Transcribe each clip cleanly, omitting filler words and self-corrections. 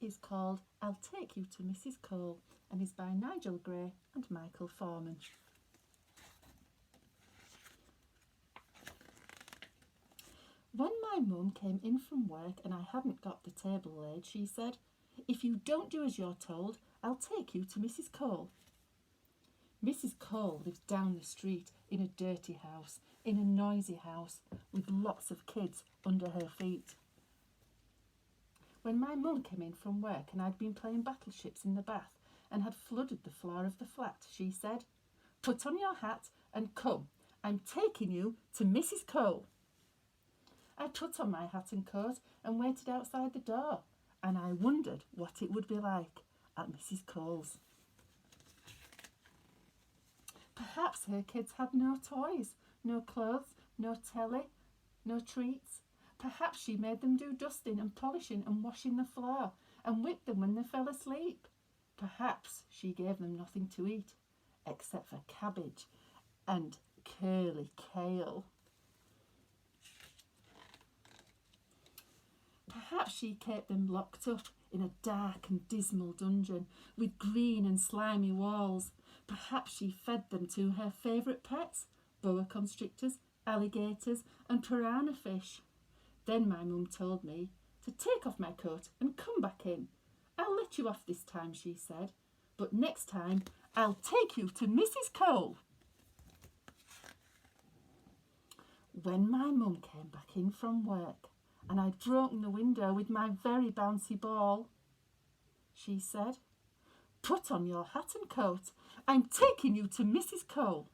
is called I'll Take You to Mrs. Cole and is by Nigel Gray and Michael Foreman. When my mum came in from work and I hadn't got the table laid, she said, "If you don't do as you're told, I'll take you to Mrs. Cole." Mrs. Cole lives down the street in a dirty house, in a noisy house, with lots of kids under her feet. When my mum came in from work and I'd been playing battleships in the bath and had flooded the floor of the flat, she said, "Put on your hat and come. I'm taking you to Mrs. Cole." I put on my hat and coat and waited outside the door, and I wondered what it would be like at Mrs. Cole's. Perhaps her kids had no toys, no clothes, no telly, no treats. Perhaps she made them do dusting and polishing and washing the floor and whipped them when they fell asleep. Perhaps she gave them nothing to eat except for cabbage and curly kale. Perhaps she kept them locked up in a dark and dismal dungeon with green and slimy walls. Perhaps she fed them to her favourite pets, boa constrictors, alligators and piranha fish. Then my mum told me to take off my coat and come back in. "I'll let you off this time," she said, "but next time I'll take you to Mrs. Cole." When my mum came back in from work and I'd broken the window with my very bouncy ball, she said, "Put on your hat and coat. I'm taking you to Mrs. Cole."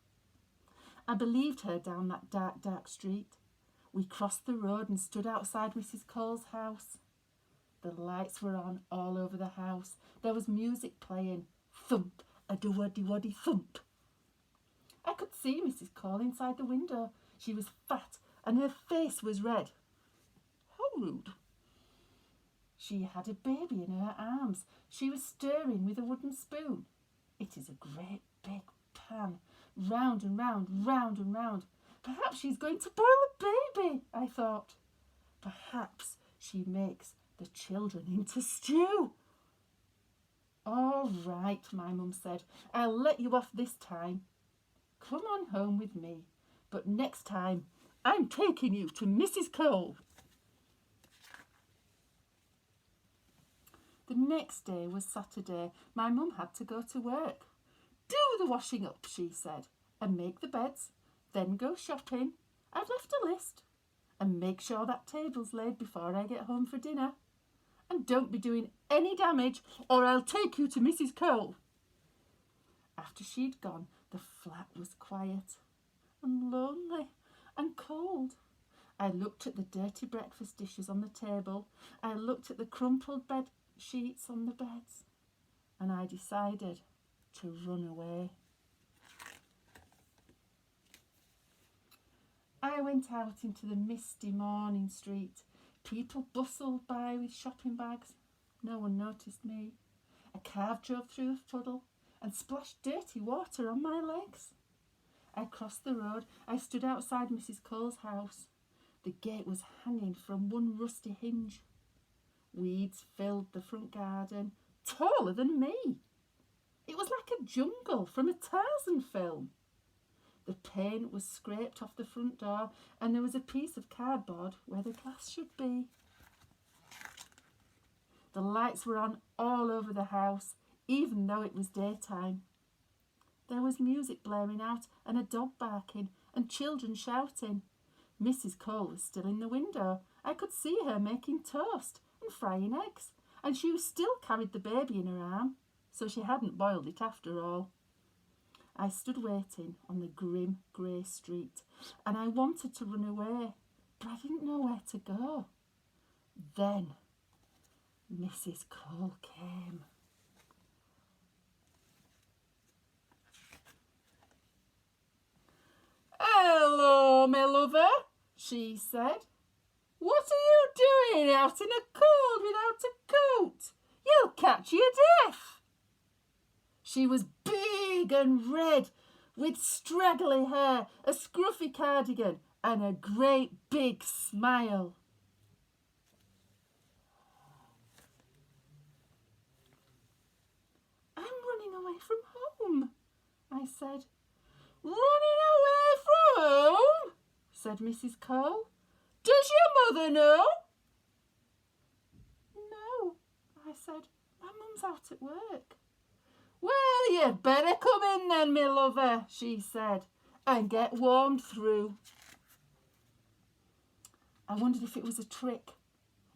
I believed her down that dark, dark street. We crossed the road and stood outside Mrs. Cole's house. The lights were on all over the house. There was music playing. Thump, a do-waddy-waddy thump. I could see Mrs. Cole inside the window. She was fat and her face was red. How rude. She had a baby in her arms. She was stirring with a wooden spoon. It is a great big pan, round and round, round and round. Perhaps she's going to boil a baby, I thought. Perhaps she makes the children into stew. "All right," my mum said, "I'll let you off this time. Come on home with me, but next time I'm taking you to Mrs. Cole." The next day was Saturday. My mum had to go to work. "Do the washing up," she said, "and make the beds. Then go shopping. I've left a list. And make sure that table's laid before I get home for dinner. And don't be doing any damage or I'll take you to Mrs. Cole." After she'd gone, the flat was quiet and lonely and cold. I looked at the dirty breakfast dishes on the table. I looked at the crumpled bed sheets on the beds, and I decided to run away. I went out into the misty morning street. People bustled by with shopping bags. No one noticed me. A car drove through a puddle and splashed dirty water on my legs. I crossed the road. I stood outside Mrs. Cole's house. The gate was hanging from one rusty hinge. Weeds filled the front garden, taller than me. It was like a jungle from a Tarzan film. The paint was scraped off the front door and there was a piece of cardboard where the glass should be. The lights were on all over the house, even though it was daytime. There was music blaring out and a dog barking and children shouting. Mrs. Cole was still in the window. I could see her making toast and frying eggs, and she still carried the baby in her arm, so she hadn't boiled it after all. I stood waiting on the grim grey street, and I wanted to run away, but I didn't know where to go. Then Mrs. Cole came. "Hello, my lover," she said. "What are you doing out in the cold without a coat? You'll catch your death." She was big and red, with straggly hair, a scruffy cardigan, and a great big smile. away from home, I said. Running away from home, said Mrs. Cole. Does your mother know? No, I said. My mum's out at work. Well, you'd better come in then, me lover, she said, and get warmed through. I wondered if it was a trick,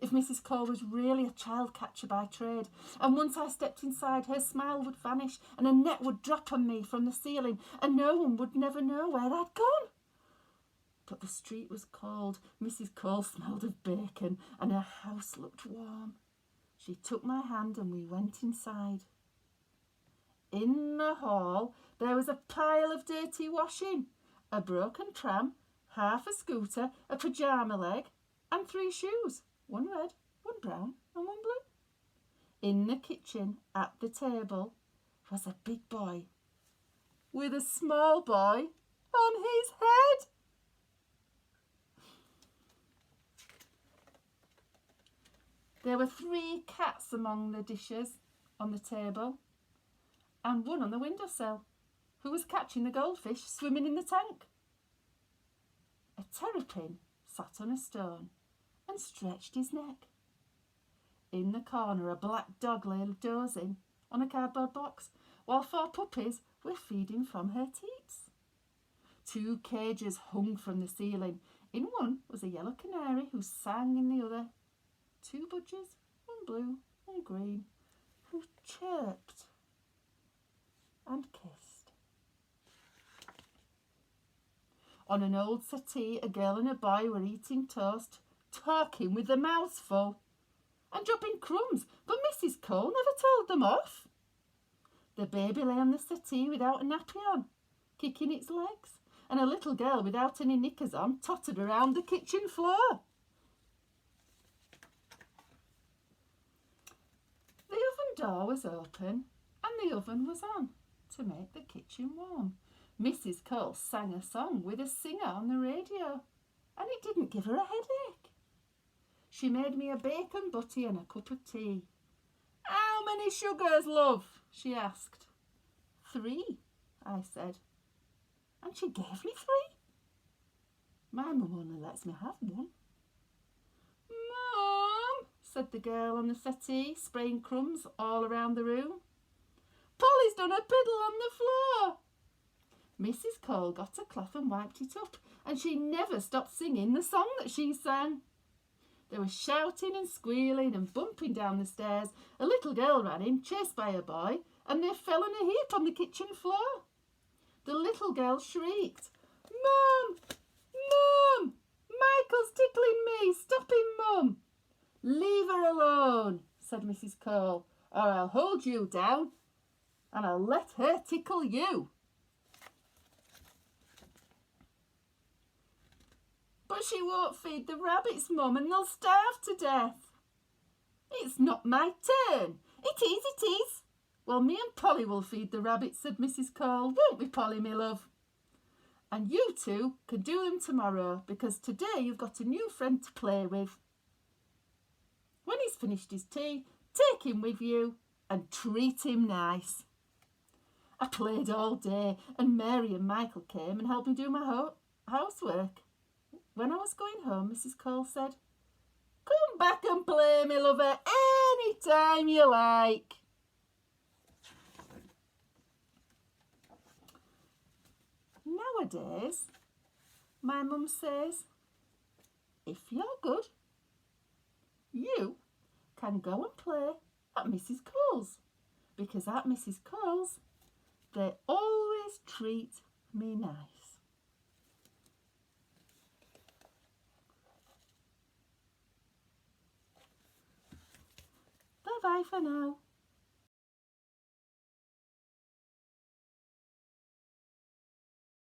if Mrs. Cole was really a child catcher by trade, and once I stepped inside, her smile would vanish and a net would drop on me from the ceiling and no one would never know where I'd gone. But the street was cold, Mrs. Cole smelled of bacon and her house looked warm. She took my hand and we went inside. In the hall there was a pile of dirty washing, a broken tram, half a scooter, a pyjama leg and 3 shoes. 1 red, 1 brown and 1 blue. In the kitchen, at the table, was a big boy with a small boy on his head. There were 3 cats among the dishes on the table and 1 on the windowsill who was catching the goldfish swimming in the tank. A terrapin sat on a stone and stretched his neck. In the corner, a black dog lay dozing on a cardboard box, while 4 puppies were feeding from her teats. 2 cages hung from the ceiling. In one was a yellow canary who sang in the other. 2 budgies, 1 blue, 1 green, who chirped and kissed. On an old settee, a girl and a boy were eating toast, talking with their mouths full and dropping crumbs, but Mrs. Cole never told them off. The baby lay on the settee without a nappy on, kicking its legs, and a little girl without any knickers on tottered around the kitchen floor. The oven door was open and the oven was on to make the kitchen warm. Mrs. Cole sang a song with a singer on the radio and it didn't give her a headache. She made me a bacon butty and a cup of tea. How many sugars, love? She asked. 3, I said. And she gave me 3. My mum only lets me have 1. Mum, said the girl on the settee, spraying crumbs all around the room. Polly's done a piddle on the floor. Mrs. Cole got a cloth and wiped it up, and she never stopped singing the song that she sang. They were shouting and squealing and bumping down the stairs. A little girl ran in, chased by a boy, and they fell in a heap on the kitchen floor. The little girl shrieked, Mum! Mum! Michael's tickling me! Stop him, Mum! Leave her alone, said Mrs. Cole, or I'll hold you down and I'll let her tickle you. But she won't feed the rabbits, Mum, and they'll starve to death. It's not my turn. It is. Well, me and Polly will feed the rabbits, said Mrs. Cole. Won't we, Polly, me love? And you 2 can do them tomorrow, because today you've got a new friend to play with. When he's finished his tea, take him with you and treat him nice. I played all day, and Mary and Michael came and helped me do my housework. When I was going home, Mrs. Cole said, Come back and play, me lover, any time you like. Nowadays, my mum says, if you're good, you can go and play at Mrs. Cole's, because at Mrs. Cole's, they always treat me nice. Bye-bye for now.